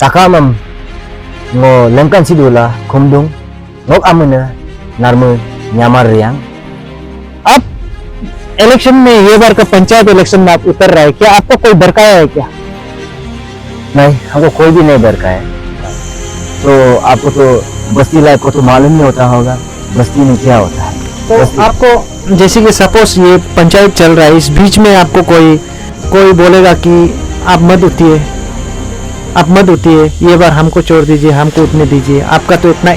Takamam ngo lengkan sidula khumdung ngok amune narmu nyamar Reang. आप election में ये बार का पंचायत इलेक्शन में आप उतर रहे हैं, क्या आपको कोई भड़काया है क्या? नहीं, हमको कोई भी नहीं डर का है। तो आपको तो बस्ती लाइफ को तो मालूम नहीं होता होगा, बस्ती में क्या होता है। तो आपको जैसे कि सपोज ये पंचायत चल रहा है, इस बीच में आपको कोई बोलेगा कि आप मत उठिए, ये बार हमको छोड़ दीजिए, हमको उठने दीजिए, आपका तो इतना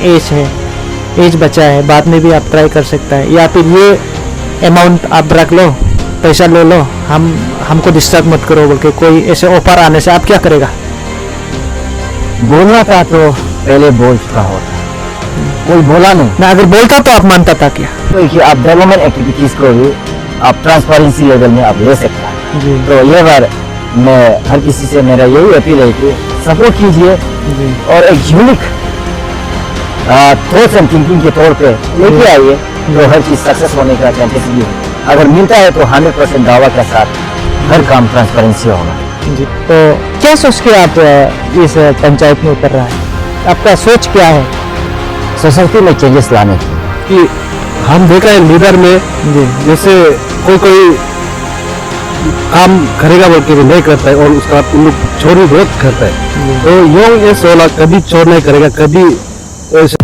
एज बचा है, बाद में भी आप ट्राई कर सकता है, या फिर ये अमाउंट आप रख लो, पैसा ले लो, हमको डिस्टर्ब मत करो बोल के कोई ऐसे ऑफर आने से आप क्या करेगा? बोलना था तो पहले बोल चुका होता, कोई बोला नहीं ना, अगर बोलता तो आप मानता था क्या? तो कि आप डेवलपमेंट एक्टिविटीज को भी आप ट्रांसपेरेंसी लेवल में आप ले सकता है। जी तो ये बार मैं हर किसी से मेरा यही अपील है कि सपोर्ट कीजिए जी और एक यूनिक थॉट्स एंड थिंकिंग के तौर पे लेके आइए, तो हर चीज सक्सेस होने का चांसेस भी है। अगर मिलता है तो 100% दावा के साथ हर काम ट्रांसपेरेंसी होगा। जी। तो क्या सोच के आप इस पंचायत में उतर रहा है, आपका सोच क्या है? सोसाइटी में चेंजेस लाने की। कि हम देख रहे हैं लीडर में जी जैसे कोई काम करेगा बोल के भी नहीं करता है और उसका उन लोग चोरी बहुत करता है। तो यंग एज वाला कभी चोर नहीं करेगा, कभी ऐसे।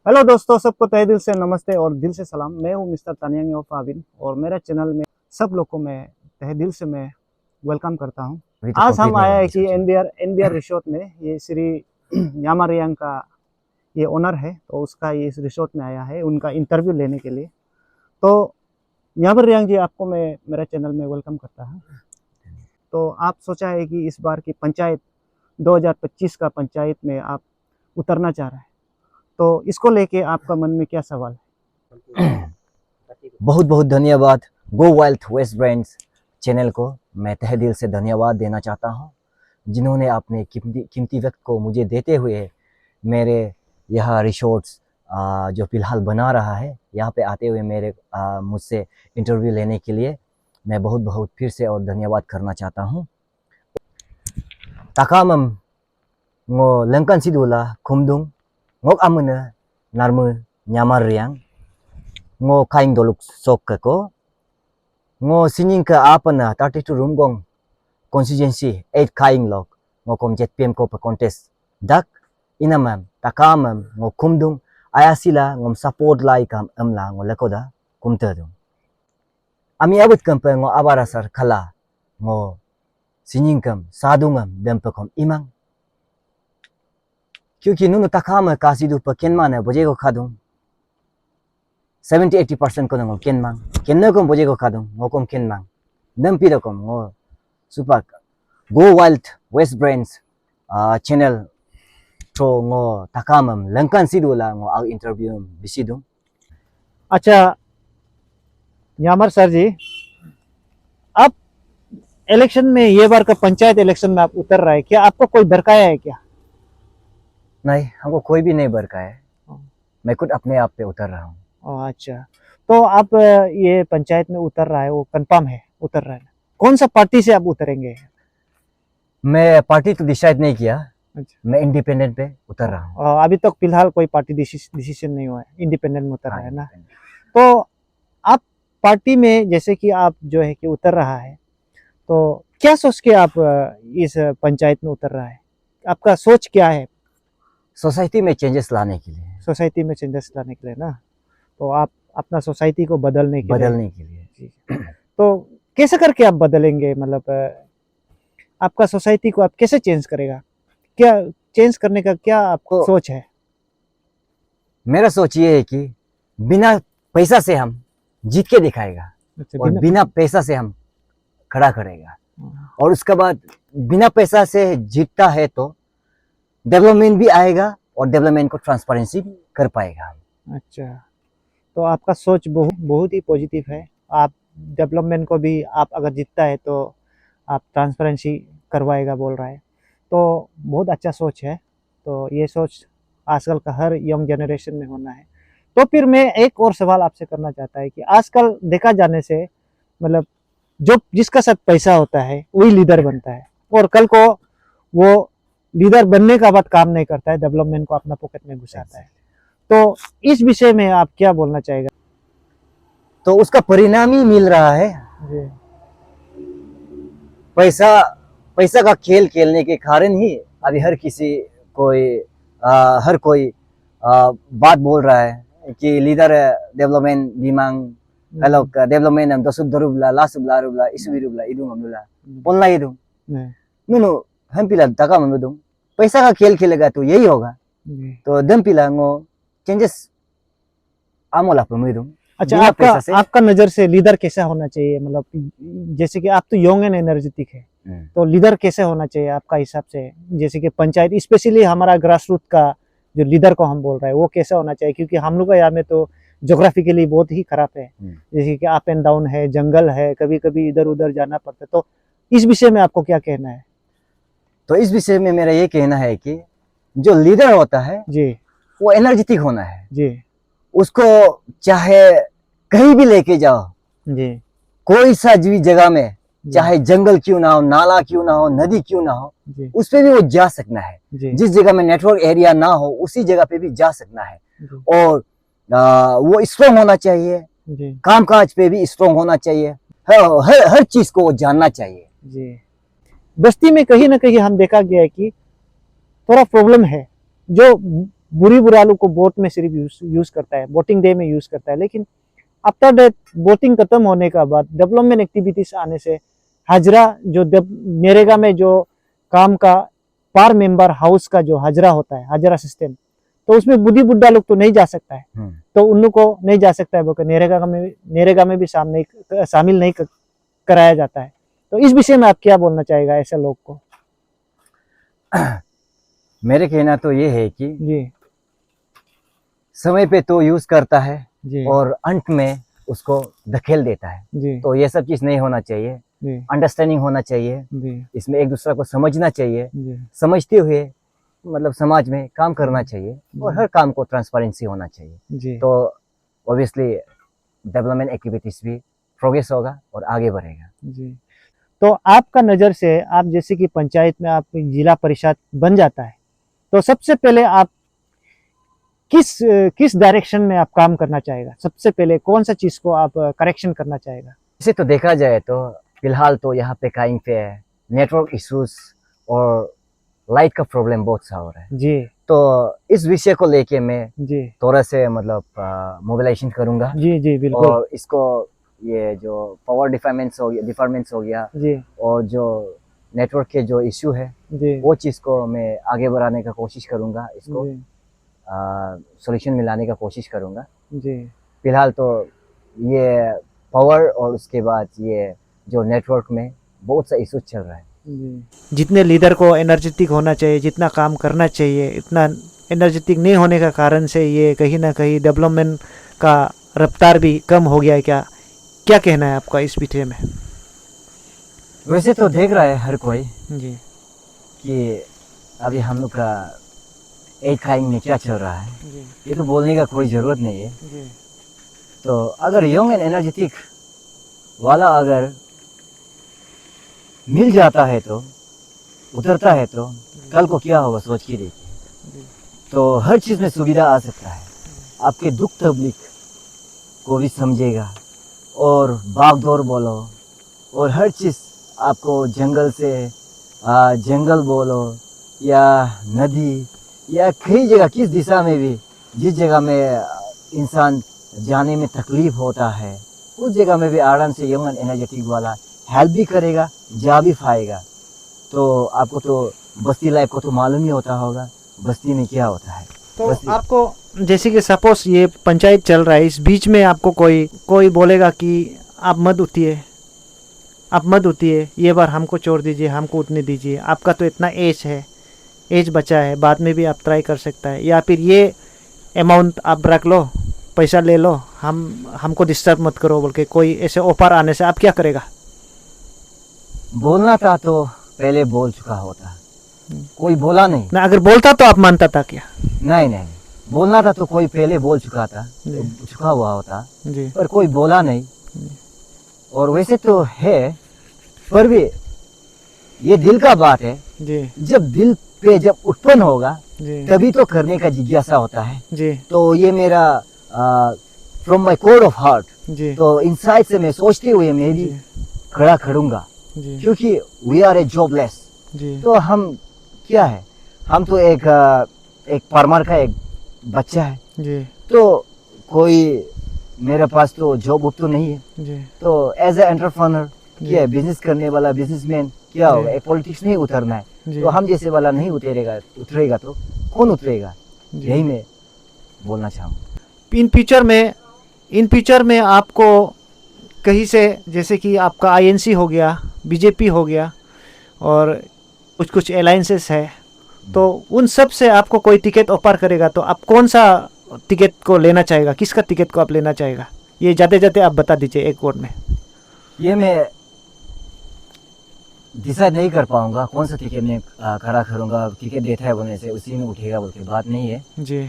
हेलो दोस्तों, सबको तहे दिल से नमस्ते और दिल से सलाम। मैं हूं मिस्टर तानियांग ऑफ आविन और मेरे चैनल में सब लोग को मैं तहे दिल से मैं वेलकम करता हूं। आज हम आया है कि एनबीआर रिसोर्ट में, ये श्री न्यामार रियांग का ये ओनर है, तो उसका ये इस रिसोर्ट में आया है उनका इंटरव्यू लेने के लिए। तो न्यामार रियांग जी, आपको मैं मेरे चैनल में वेलकम करता हूँ। तो आप सोचा है कि इस बार की पंचायत 2025 का पंचायत में आप उतरना चाह रहे हैं, तो इसको लेके आपका मन में क्या सवाल है? बहुत बहुत धन्यवाद गो वाइल्ड वेस्ट ब्रांड्स चैनल को मैं तहे दिल से धन्यवाद देना चाहता हूं, जिन्होंने अपने कीमती वक्त को मुझे देते हुए मेरे यह रिसोर्ट्स जो फिलहाल बना रहा है, यहाँ पे आते हुए मेरे मुझसे इंटरव्यू लेने के लिए मैं बहुत बहुत फिर से और धन्यवाद करना चाहता हूँ। ताकामम ngo lengkan sidula khumdung ngok amune narmu nyamar riang ngo kaing doluk sok ko ngo singing ka apana 32 room gong constituency 8 kaing lok ngo kom jet pm ko pa contest dak inamam takamam ngo khumdung ayasila ngom support lai kam amla ngo lekoda kumtadum ami abut kam pa ngo abarasar khala ngo singing kam sadungam dempa kom imang क्योंकि नुनु तकाम कासिदु प केनमा न बजेको खादुं 70-80% को न केनमांग केन्न को बजेको खादुं ngोकम केनमांग नम्पि रकम ngो super गो Wild West brands channel तो ngो तकामम लंकन सिदुला ngो आउ इंटरव्यू बिसिदुं। अच्छा न्यामर सर जी, आप इलेक्शन में ये बार का पंचायत इलेक्शन में आप उतर रहे हैं, क्या आपको कोई भड़काया है क्या? नहीं, हमको कोई भी नहीं भड़का है, मैं खुद अपने आप पे उतर रहा हूँ। अच्छा, तो आप ये पंचायत में उतर रहा है, वो कंफर्म है उतर रहा है? कौन सा पार्टी से आप उतरेंगे? मैं पार्टी तो डिसाइड नहीं किया, अच्छा, मैं इंडिपेंडेंट पे उतर रहा हूँ। अभी तक फिलहाल कोई पार्टी डिसीजन नहीं हुआ है, इंडिपेंडेंट में उतर रहा है ना? तो आप पार्टी में जैसे कि आप जो है कि उतर रहा है, तो क्या सोच के आप इस पंचायत में उतर रहा है, आपका सोच क्या है? सोसाइटी में चेंजेस लाने के लिए, सोसाइटी में चेंजेस लाने के लिए ना, तो आप अपना सोसाइटी को बदलने के लिए। तो कैसे करके आप बदलेंगे, मतलब आपका सोसाइटी को आप कैसे चेंज करेगा, क्या चेंज करने का क्या आपको सोच है? मेरा सोच ये है कि बिना पैसा से हम जीत के दिखाएगा और बिना पैसा से हम खड़ा करेगा, और उसके बाद बिना पैसा से जीतता है तो डेवलपमेंट भी आएगा और डेवलपमेंट को ट्रांसपेरेंसी भी कर पाएगा। अच्छा, तो आपका सोच बहुत ही पॉजिटिव है। आप डेवलपमेंट को भी, आप अगर जीतता है तो आप ट्रांसपेरेंसी करवाएगा बोल रहा है, तो बहुत अच्छा सोच है। तो ये सोच आजकल का हर यंग जनरेशन में होना है। तो फिर मैं एक और सवाल आपसे करना चाहता है कि आजकल देखा जाने से मतलब जो जिसका साथ पैसा होता है वही लीडर बनता है, और कल को वो लीडर बनने का बाद काम नहीं करता है, डेवलपमेंट को अपना पॉकेट में घुसाता है। तो इस विषय में आप क्या बोलना चाहेगा? तो उसका परिणाम ही मिल रहा है। जी पैसा का खेल खेलने के कारण ही अभी हर कोई बात बोल रहा है कि लीडर डेवलपमेंट बिमांग हेलो डेवलपमेंट हम दसुब दरुबला लासुबला रुबला इसुबी रुबला इदुम हमला बोलना ही दूं नुनु हम पिला तका हम दूं पैसा का खेल खेलेगा तो यही होगा। तो दम पिला ngो चेंजेस आमोला पर दूं। अच्छा, आपका नजर से लीडर कैसा होना चाहिए? मतलब जैसे कि आप तो यंग एंड एनर्जेटिक है, तो लीडर कैसे होना चाहिए आपका हिसाब से? जैसे कि पंचायत स्पेशली हमारा ग्रास रूट का जो लीडर को हम बोल रहे हैं वो कैसा होना चाहिए? क्योंकि हम लोग का यहाँ में तो जोग्राफिकली बहुत ही खराब है, जैसे कि अप एंड डाउन है, जंगल है, कभी कभी इधर उधर जाना पड़ता है। तो इस विषय में आपको क्या कहना है? तो इस विषय में मेरा ये कहना है कि जो लीडर होता है जी वो एनर्जेटिक होना है जी उसको, चाहे कहीं भी लेके जाओ, जी कोई सा भी जगह में, चाहे जंगल क्यों ना हो, नाला क्यों ना हो, नदी क्यों ना हो, जी उस पे भी वो जा सकना है। जी जिस जगह में नेटवर्क एरिया ना हो उसी जगह पे भी जा सकना है। जी और वो स्ट्रॉन्ग होना चाहिए, जी काम काज पे भी स्ट्रॉन्ग होना चाहिए, हर चीज को वो जानना चाहिए। जी। बस्ती में कहीं ना कहीं हम देखा गया है कि थोड़ा प्रॉब्लम है, जो बुरी बुरालू को बोट में सिर्फ यूज करता है, बोटिंग डे में यूज करता है, लेकिन आफ्टर दैट बोटिंग खत्म होने का बाद डेवलपमेंट एक्टिविटीज आने से हाजरा जो नरेगा में जो काम का पर मेंबर हाउस का जो हाजरा होता है, हाजरा सिस्टम, तो उसमें बुढ़ी बुढ़ा लोग तो नहीं जा सकता है, तो उन लोग को नहीं जा सकता है, बोलकर नरेगा में भी शामिल नहीं कराया जाता है। तो इस विषय में आप क्या बोलना चाहेगा ऐसे लोग को? मेरे कहना तो ये है कि जी समय पे तो यूज करता है जी और अंत में उसको धकेल देता है। जी तो ये सब चीज नहीं होना चाहिए, जी अंडरस्टैंडिंग होना चाहिए, जी इसमें एक दूसरे को समझना चाहिए, जी समझते हुए मतलब समाज में काम करना चाहिए और हर काम को ट्रांसपेरेंसी होना चाहिए। जी तो ऑब्वियसली डेवलपमेंट एक्टिविटीज भी प्रोग्रेस होगा और आगे बढ़ेगा। जी। तो आपका नज़र से, आप जैसे कि पंचायत में आप जिला परिषद बन जाता है, तो सबसे पहले आप किस डायरेक्शन में आप काम करना चाहेगा? सबसे पहले कौन सा चीज को आप करेक्शन करना चाहेगा? इसे तो देखा जाए तो फिलहाल तो यहाँ पे काइंग पे नेटवर्क इश्यूज और लाइट का प्रॉब्लम बहुत सा हो रहा है। जी तो इस विषय को लेके मैं जी थोड़ा से मतलब मोबिलाइजेशन करूंगा जी जी बिल्कुल। और इसको ये जो पावर डिपार्टमेंट्स हो गया जी और जो नेटवर्क के जो इश्यू है जी वो चीज़ को मैं आगे बढ़ाने का कोशिश करूंगा, इसको जी सॉल्यूशन मिलाने का कोशिश करूंगा। जी फिलहाल तो ये पावर और उसके बाद ये जो नेटवर्क में बहुत सा इशू चल रहा है। जी। जितने लीडर को एनर्जेटिक होना चाहिए, जितना काम करना चाहिए, इतना एनर्जेटिक नहीं होने का कारण से ये कहीं ना कहीं डेवलपमेंट का रफ्तार भी कम हो गया है। क्या कहना है आपका इस विषय में? वैसे तो देख रहा है हर कोई जी कि अभी हम लोग का एज खाइंग में क्या चल रहा है, जी ये तो बोलने का कोई ज़रूरत नहीं है। जी तो अगर यंग एंड एनर्जेटिक वाला अगर मिल जाता है तो उतरता है तो कल को क्या होगा सोच के देखिए। तो हर चीज़ में सुविधा आ सकता है, आपके दुख तकलीफ को भी समझेगा और भाग दौड़ बोलो और हर चीज़ आपको जंगल से जंगल बोलो या नदी या कई जगह किस दिशा में भी जिस जगह में इंसान जाने में तकलीफ होता है उस जगह में भी आराम से यंग एंड एनर्जेटिक वाला हेल्प भी करेगा, जा भी पाएगा। तो आपको तो बस्ती लाइफ को तो मालूम ही होता होगा बस्ती में क्या होता है। तो आपको जैसे कि सपोज ये पंचायत चल रहा है, इस बीच में आपको कोई बोलेगा कि आप मत उठिए, ये बार हमको छोड़ दीजिए, हमको उठने दीजिए, आपका तो इतना एज बचा है, बाद में भी आप ट्राई कर सकता है, या फिर ये अमाउंट आप रख लो, पैसा ले लो, हमको डिस्टर्ब मत करो बोल के कोई ऐसे ऑफर आने से आप क्या करेगा? बोलना था तो पहले बोल चुका होता, कोई बोला नहीं ना, अगर बोलता तो आप मानता था क्या? नहीं बोलना था तो कोई पहले बोल चुका हुआ होता जी पर कोई बोला नहीं और वैसे तो है, पर भी ये दिल का बात है। जी जब दिल पे जब उत्पन्न होगा जी तभी तो करने का जिज्ञासा होता है। जी तो ये मेरा from my core of heart, जी तो इनसाइड से मैं सोचते हुए मैं भी जी खड़ा खड़ूंगा, जी क्योंकि वी आर ए जॉबलेस। जी तो हम क्या है, हम तो एक फार्मर का एक बच्चा है। जी तो कोई मेरे पास तो जॉब तो नहीं है। जी तो एज ए एंटरप्रेन्योर जी। क्या है, बिजनेस करने वाला बिजनेसमैन क्या जी। होगा, एक पॉलिटिक्स नहीं उतरना है। जी तो हम जैसे वाला नहीं उतरेगा तो कौन उतरेगा, जी। यही मैं बोलना चाहूँगा। इन फ्यूचर में आपको कहीं से, जैसे कि आपका आईएनसी हो गया, बीजेपी हो गया, और कुछ कुछ अलायंसेस है, तो उन सब से आपको कोई टिकट ऑफर करेगा तो आप कौन सा टिकट को लेना चाहेगा, किसका टिकट को आप लेना चाहेगा? ये जाते जाते आप बता दीजिए एक वर्ड में। ये मैं डिसाइड नहीं कर पाऊंगा कौन सा टिकट में खड़ा करूंगा। टिकट देता है बोलने से उसी में उठेगा बोल के बात नहीं है। जी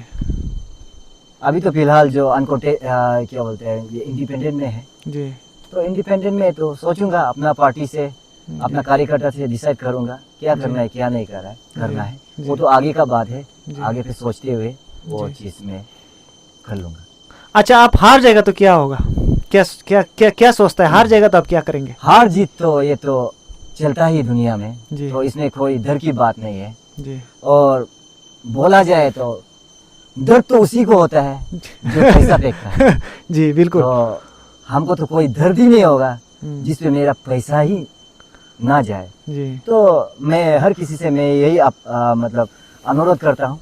अभी तो फिलहाल जो क्या बोलते हैं, ये इंडिपेंडेंट में है। जी तो इंडिपेंडेंट में तो सोचूंगा अपना पार्टी से, अपना कार्यकर्ता से डिसाइड करूंगा क्या करना है क्या नहीं करना है। जी। वो तो आगे का बात है, जी। आगे पे सोचते हुए वो जी। चीज़ में कर लूंगा। अच्छा, आप हार जाएगा तो क्या होगा? क्या क्या क्या क्या सोचता है, हार जाएगा तो आप क्या करेंगे? हार जीत तो ये तो चलता ही दुनिया में, जी। तो इसमें कोई डर की बात नहीं है। जी और बोला जाए तो डर तो उसी को होता है जो पैसा फेंकता है। जी बिल्कुल। तो हमको तो कोई दर्द ही नहीं होगा जिसपे मेरा पैसा ही ना जाए। जी तो मैं हर किसी से मैं यही मतलब अनुरोध करता हूँ,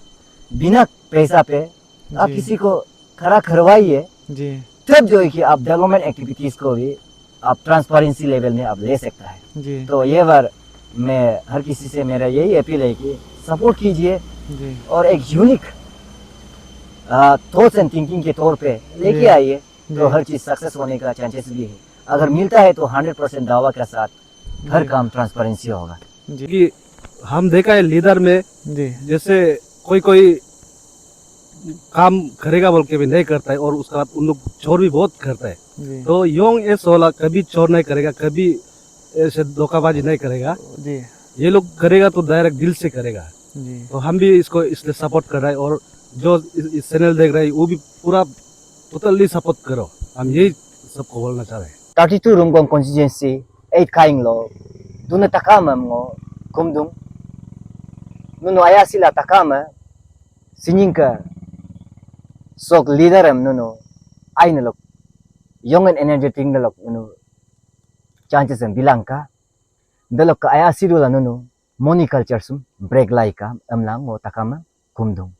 बिना पैसा पे आप जी। किसी को खड़ा करवाइए, जी तब जो है कि आप डेवलपमेंट एक्टिविटीज को भी आप ट्रांसपेरेंसी लेवल में आप ले सकता है। जी तो ये बार मैं हर किसी से मेरा यही अपील है कि सपोर्ट कीजिए जी और एक यूनिक थॉट्स एंड थिंकिंग के तौर पे लेके जी। आइए, तो जी। हर चीज़ सक्सेस होने का चांसेस भी है। अगर मिलता है तो 100% दावा के साथ हर जी। काम ट्रांसपेरेंसी होगा। जी कि हम देखा है लीडर में, जी जैसे कोई काम करेगा बोल के भी नहीं करता है, और उसका उन लोग चोर भी बहुत करता है। जी तो यंग एज वाला कभी चोर नहीं करेगा, कभी ऐसे धोखाबाजी नहीं करेगा। जी ये लोग करेगा तो डायरेक्ट दिल से करेगा। जी तो हम भी इसको इसलिए सपोर्ट कर रहे हैं, और जो इस चैनल देख रहे हैं वो भी पूरा टोटली सपोर्ट करो, हम यही सबको बोलना चाह रहे हैं। 32 Rumgong constituency 8 kaing lo duna takama mo kumdum nuno aya sila takama sinyingka sok leader am nuno ay nalok young and energetic nalok nuno chances am bilangka dalok ka aya sidula nuno moniculture sum break laika amlang mo takama kumdum।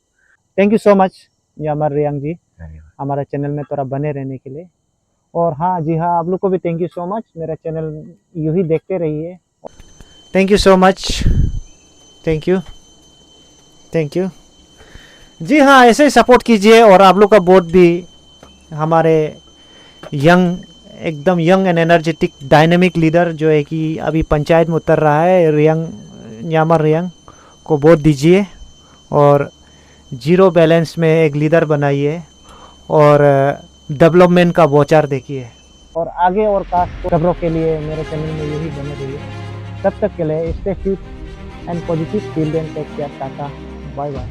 Thank you so much Yamar Riang ji, हमारा channel में थोड़ा बने रहने के लिए। और हाँ जी हाँ, आप लोग को भी थैंक यू सो मच, मेरा चैनल यूं ही देखते रहिए। Thank you so much, thank you thank you. जी हाँ, ऐसे ही सपोर्ट कीजिए, और आप लोग का वोट भी हमारे एकदम young and energetic dynamic leader जो है कि अभी पंचायत में उतर रहा है, यामर रियांग को वोट दीजिए, और जीरो बैलेंस में एक लीडर बनाइए, और डेवलपमेंट का वॉचर देखिए। और आगे और खास खबरों के लिए मेरे चैनल में यही बने रहिए। तब तक के लिए stay fit and positive, till then take care, tata, bye bye.